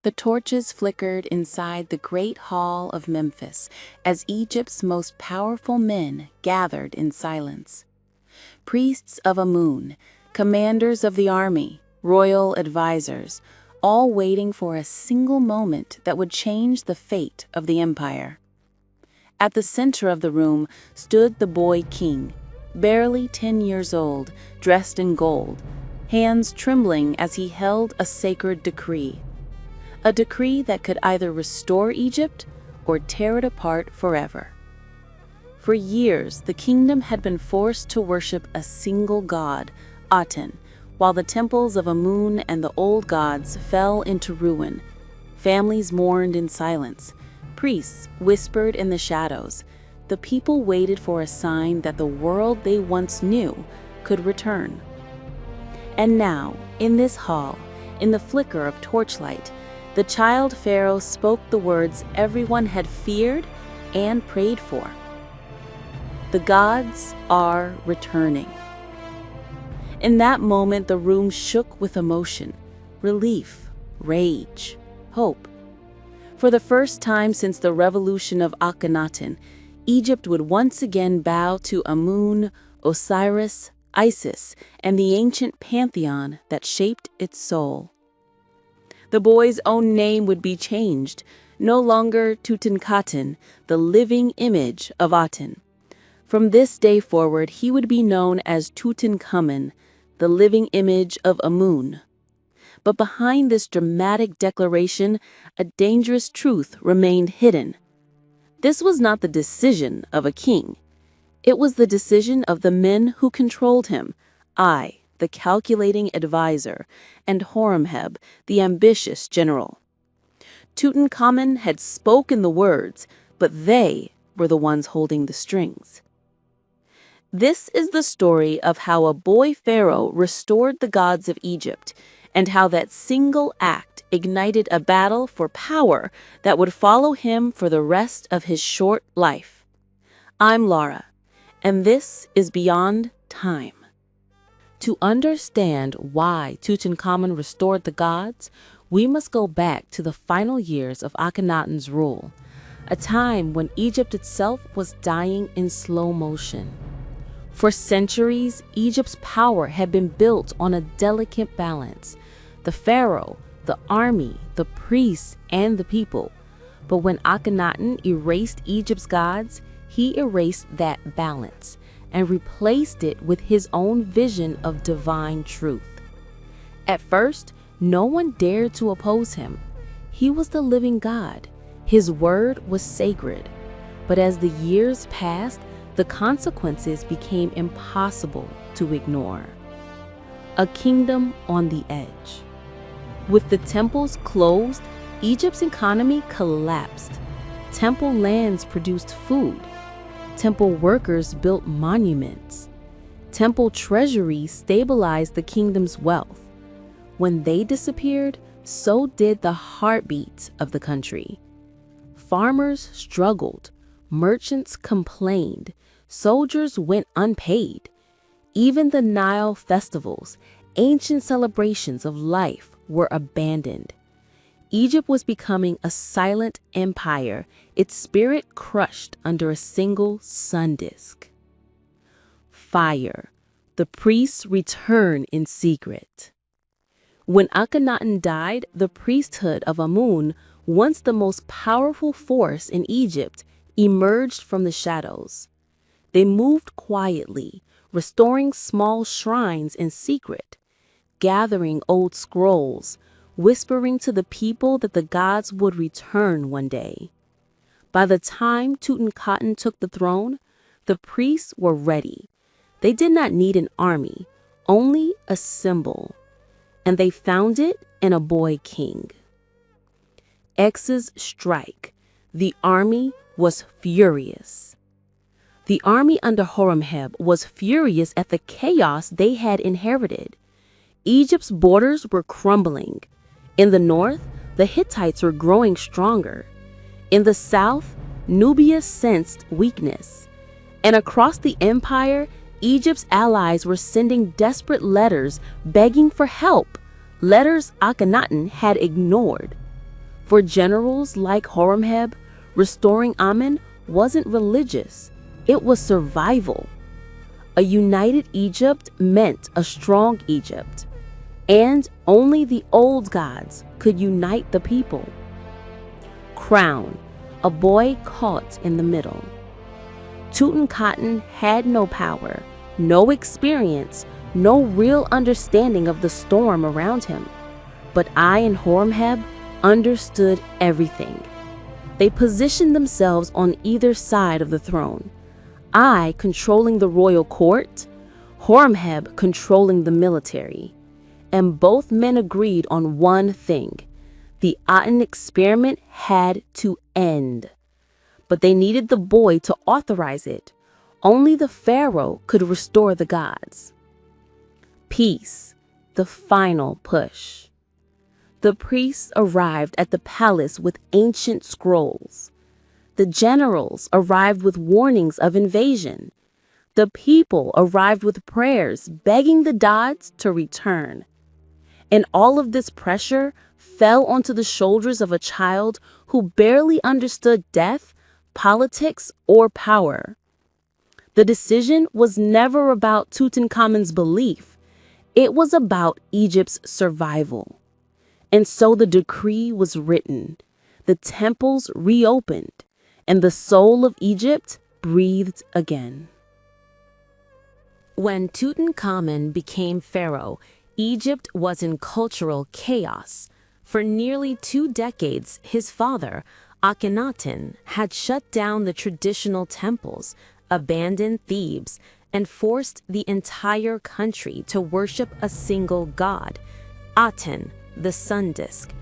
The torches flickered inside the Great Hall of Memphis as Egypt's most powerful men gathered in silence. Priests of Amun, commanders of the army, royal advisors, all waiting for a single moment that would change the fate of the empire. At the center of the room stood the boy king, barely 10 years old, dressed in gold, hands trembling as he held a sacred decree. A decree that could either restore Egypt or tear it apart forever. For years, the kingdom had been forced to worship a single god, Aten, while the temples of Amun and the old gods fell into ruin. Families mourned in silence. Priests whispered in the shadows. The people waited for a sign that the world they once knew could return. And now, in this hall, in the flicker of torchlight, the child pharaoh spoke the words everyone had feared and prayed for. The gods are returning. In that moment, the room shook with emotion, relief, rage, hope. For the first time since the revolution of Akhenaten, Egypt would once again bow to Amun, Osiris, Isis, and the ancient pantheon that shaped its soul. The boy's own name would be changed, no longer Tutankhaten, the living image of Aten. From this day forward, he would be known as Tutankhamun, the living image of Amun. But behind this dramatic declaration, a dangerous truth remained hidden. This was not the decision of a king. It was the decision of the men who controlled him, the calculating advisor, and Horemheb, the ambitious general. Tutankhamun had spoken the words, but they were the ones holding the strings. This is the story of how a boy pharaoh restored the gods of Egypt, and how that single act ignited a battle for power that would follow him for the rest of his short life. I'm Laura, and this is Beyond Time. To understand why Tutankhamun restored the gods, we must go back to the final years of Akhenaten's rule, a time when Egypt itself was dying in slow motion. For centuries, Egypt's power had been built on a delicate balance: the pharaoh, the army, the priests, and the people. But when Akhenaten erased Egypt's gods, he erased that balance and replaced it with his own vision of divine truth. At first, no one dared to oppose him. He was the living God. His word was sacred. But as the years passed, the consequences became impossible to ignore. A kingdom on the edge. With the temples closed, Egypt's economy collapsed. Temple lands produced food. Temple workers built monuments. Temple treasuries stabilized the kingdom's wealth. When they disappeared, so did the heartbeat of the country. Farmers struggled. Merchants complained. Soldiers went unpaid. Even the Nile festivals, ancient celebrations of life, were abandoned. Egypt was becoming a silent empire, its spirit crushed under a single sun disk. Fire. The priests return in secret. When Akhenaten died, the priesthood of Amun, once the most powerful force in Egypt, emerged from the shadows. They moved quietly, restoring small shrines in secret, gathering old scrolls, whispering to the people that the gods would return one day. By the time Tutankhaten took the throne, the priests were ready. They did not need an army, only a symbol. And they found it in a boy king. X's strike. The army was furious. The army under Horemheb was furious at the chaos they had inherited. Egypt's borders were crumbling. In the north, the Hittites were growing stronger. In the south, Nubia sensed weakness. And across the empire, Egypt's allies were sending desperate letters begging for help, letters Akhenaten had ignored. For generals like Horemheb, restoring Amen wasn't religious, it was survival. A united Egypt meant a strong Egypt, and only the old gods could unite the people. Crown, a boy caught in the middle. Tutankhaten had no power, no experience, no real understanding of the storm around him. But I and Horemheb understood everything. They positioned themselves on either side of the throne. I controlling the royal court, Horemheb controlling the military. And both men agreed on one thing. The Aten experiment had to end. But they needed the boy to authorize it. Only the pharaoh could restore the gods. Peace, the final push. The priests arrived at the palace with ancient scrolls. The generals arrived with warnings of invasion. The people arrived with prayers begging the gods to return. And all of this pressure fell onto the shoulders of a child who barely understood death, politics, or power. The decision was never about Tutankhamun's belief. It was about Egypt's survival. And so the decree was written, the temples reopened, and the soul of Egypt breathed again. When Tutankhamun became pharaoh, Egypt was in cultural chaos. For nearly 2 decades, his father, Akhenaten, had shut down the traditional temples, abandoned Thebes, and forced the entire country to worship a single god, Aten, the sun disk.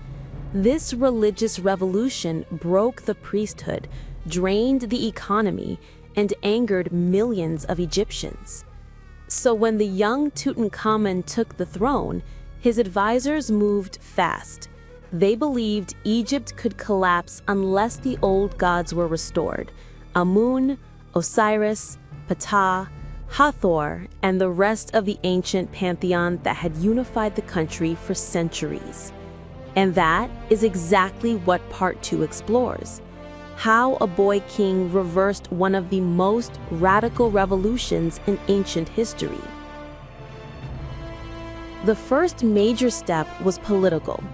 This religious revolution broke the priesthood, drained the economy, and angered millions of Egyptians. So when the young Tutankhamun took the throne, his advisors moved fast. They believed Egypt could collapse unless the old gods were restored: Amun, Osiris, Ptah, Hathor, and the rest of the ancient pantheon that had unified the country for centuries. And that is exactly what Part 2 explores: how a boy king reversed one of the most radical revolutions in ancient history. The first major step was political.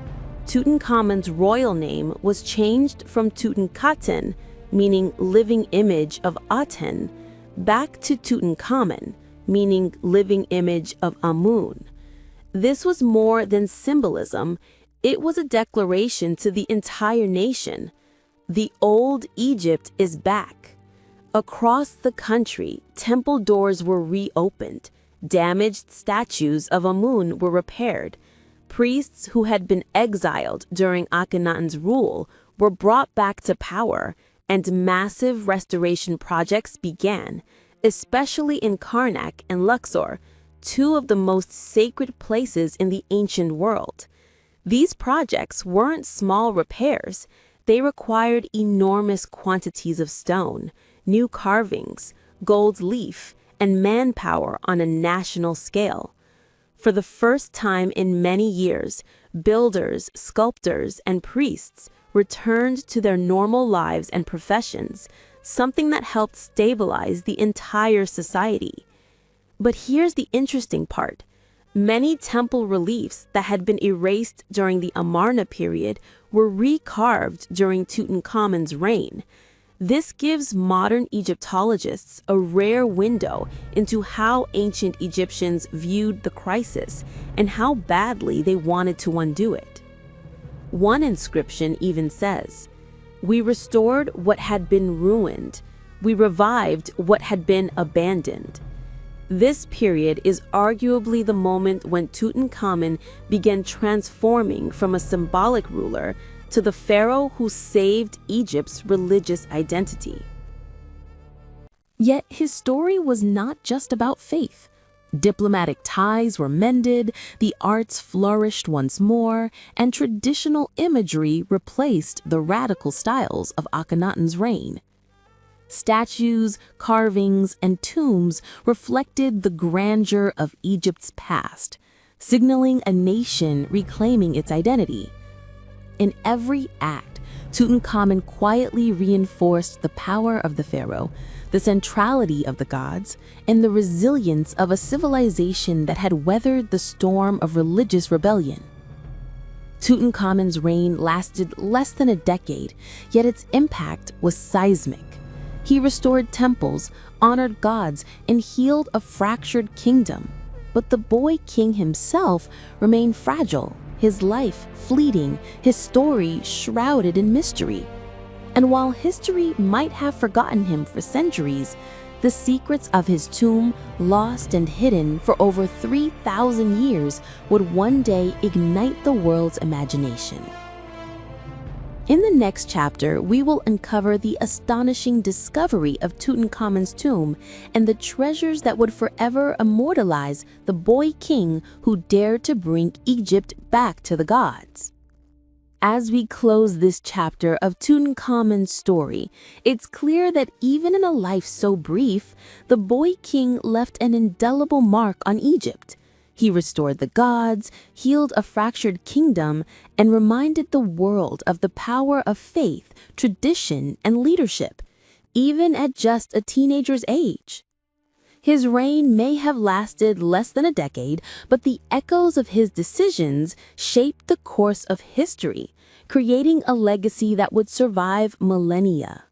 Tutankhamun's royal name was changed from Tutankhaten, meaning living image of Aten, back to Tutankhamun, meaning living image of Amun. This was more than symbolism, it was a declaration to the entire nation. The old Egypt is back. Across the country, temple doors were reopened, damaged statues of Amun were repaired, priests who had been exiled during Akhenaten's rule were brought back to power, and massive restoration projects began, especially in Karnak and Luxor, 2 of the most sacred places in the ancient world. These projects weren't small repairs. They required enormous quantities of stone, new carvings, gold leaf, and manpower on a national scale. For the first time in many years, builders, sculptors, and priests returned to their normal lives and professions, something that helped stabilize the entire society. But here's the interesting part. Many temple reliefs that had been erased during the Amarna period were recarved during Tutankhamun's reign. This gives modern Egyptologists a rare window into how ancient Egyptians viewed the crisis and how badly they wanted to undo it. One inscription even says, "We restored what had been ruined. We revived what had been abandoned." This period is arguably the moment when Tutankhamun began transforming from a symbolic ruler to the pharaoh who saved Egypt's religious identity. Yet his story was not just about faith. Diplomatic ties were mended, the arts flourished once more, and traditional imagery replaced the radical styles of Akhenaten's reign. Statues, carvings, and tombs reflected the grandeur of Egypt's past, signaling a nation reclaiming its identity. In every act, Tutankhamun quietly reinforced the power of the pharaoh, the centrality of the gods, and the resilience of a civilization that had weathered the storm of religious rebellion. Tutankhamun's reign lasted less than a decade, yet its impact was seismic. He restored temples, honored gods, and healed a fractured kingdom. But the boy king himself remained fragile, his life fleeting, his story shrouded in mystery. And while history might have forgotten him for centuries, the secrets of his tomb, lost and hidden for over 3,000 years, would one day ignite the world's imagination. In the next chapter, we will uncover the astonishing discovery of Tutankhamun's tomb and the treasures that would forever immortalize the boy king who dared to bring Egypt back to the gods. As we close this chapter of Tutankhamun's story, it's clear that even in a life so brief, the boy king left an indelible mark on Egypt. He restored the gods, healed a fractured kingdom, and reminded the world of the power of faith, tradition, and leadership, even at just a teenager's age. His reign may have lasted less than a decade, but the echoes of his decisions shaped the course of history, creating a legacy that would survive millennia.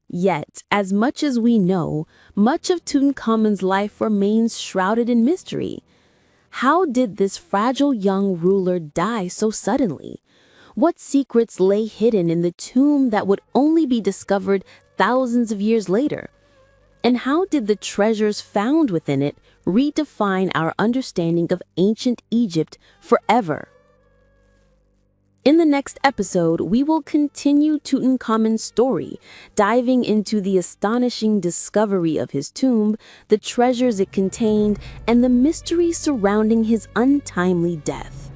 Yet, as much as we know, much of Tutankhamun's life remains shrouded in mystery. How did this fragile young ruler die so suddenly? What secrets lay hidden in the tomb that would only be discovered thousands of years later? And how did the treasures found within it redefine our understanding of ancient Egypt forever? In the next episode, we will continue Tutankhamun's story, diving into the astonishing discovery of his tomb, the treasures it contained, and the mystery surrounding his untimely death.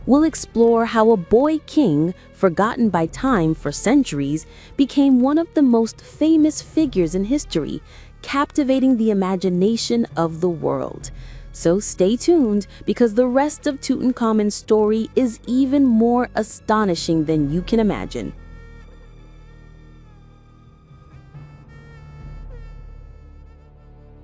We'll explore how a boy king, forgotten by time for centuries, became one of the most famous figures in history, captivating the imagination of the world. So stay tuned, because the rest of Tutankhamun's story is even more astonishing than you can imagine.